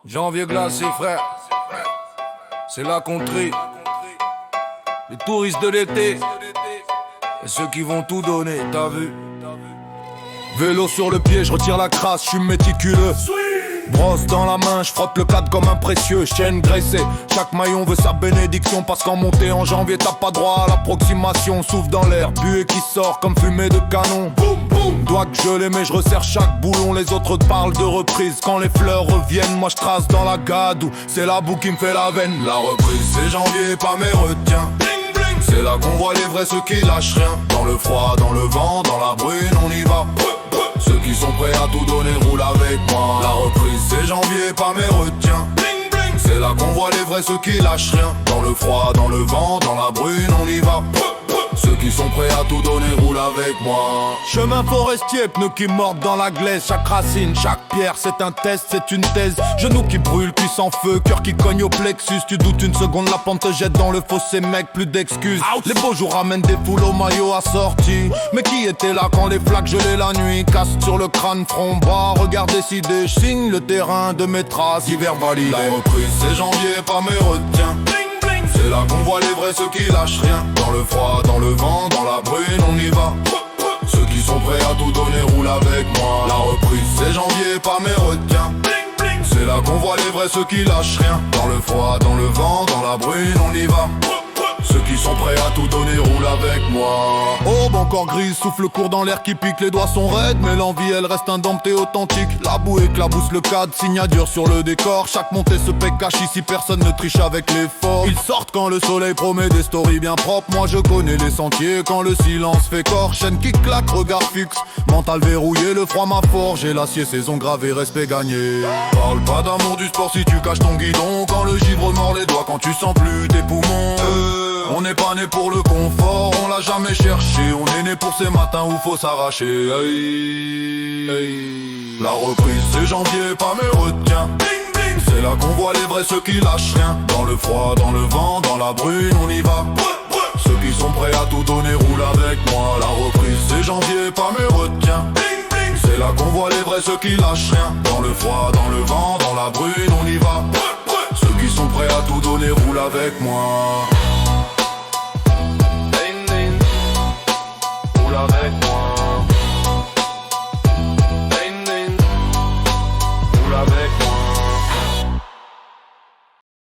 Janvier glacé, frère. C'est là qu'on trie les touristes de l'été et ceux qui vont tout donner, t'as vu? Vélo sur le pied, je retire la crasse, je suis méticuleux. Brosse dans la main, je frotte le cadre comme un précieux. Chaîne graissée, chaque maillon veut sa bénédiction. Parce qu'en montée en janvier, t'as pas droit à l'approximation. Souffle dans l'air, buée qui sort comme fumée de canon. Boum boum, doigt que je les mets, je resserre chaque boulon. Les autres te parlent de reprise. Quand les fleurs reviennent, moi je trace dans la gadoue. C'est la boue qui me fait la veine. La reprise, c'est janvier, pas mes retiens. C'est là qu'on voit les vrais, ceux qui lâchent rien. Dans le froid, dans le vent, dans la brune, on y va. Ceux qui sont prêts à tout donner roulent avec moi. La reprise c'est janvier, pas mes retiens. C'est là qu'on voit les vrais, ceux qui lâchent rien. Dans le froid, dans le vent, dans la brune, on y va. Ceux qui sont prêts à tout donner roulent avec moi. Chemin forestier, pneus qui mordent dans la glaise. Chaque racine, chaque pierre, c'est un test, c'est une thèse. Genoux qui brûlent, cuisse en feu, cœur qui cogne au plexus. Tu doutes une seconde, la pente te jette dans le fossé, mec, plus d'excuses. Les beaux jours ramènent des foules au maillot assorti. Mais qui était là quand les flaques gelaient la nuit? Casse sur le crâne, front bas, regarde décider. Je signe le terrain de mes traces, hiver validé. La reprise c'est janvier, pas mes retiens. C'est là qu'on voit les vrais, ceux qui lâchent rien. Dans le froid, dans le vent, dans la brune, on y va. Ceux qui sont prêts à tout donner roulent avec moi. La reprise c'est janvier, pas mes retiens. C'est là qu'on voit les vrais, ceux qui lâchent rien. Dans le froid, dans le vent, dans la brune, on y va. Ceux qui sont prêts à tout donner roulent avec moi. Aube encore grise, souffle court dans l'air qui pique. Les doigts sont raides mais l'envie elle reste indomptée, authentique. La boue éclabousse le cadre, signature sur le décor. Chaque montée se paie cache ici, personne ne triche avec l'effort. Ils sortent quand le soleil promet des stories bien propres. Moi je connais les sentiers quand le silence fait corps. Chaîne qui claque, regard fixe, mental verrouillé. Le froid m'a forgé, l'acier saison gravée, respect gagné. Parle pas d'amour du sport si tu caches ton guidon. Quand le givre mord les doigts, quand tu sens plus tes poumons. On n'est pas né pour le confort, on l'a jamais cherché. On est né pour ces matins où faut s'arracher. Hey, hey. La reprise c'est janvier, pas mes retiens. C'est là qu'on voit les vrais, ceux qui lâchent rien. Dans le froid, dans le vent, dans la brune, on y va. Ceux qui sont prêts à tout donner roulent avec moi. La reprise c'est janvier, pas mes retiens. C'est là qu'on voit les vrais, ceux qui lâchent rien. Dans le froid, dans le vent, dans la brune, on y va. Ceux qui sont prêts à tout donner roulent avec moi.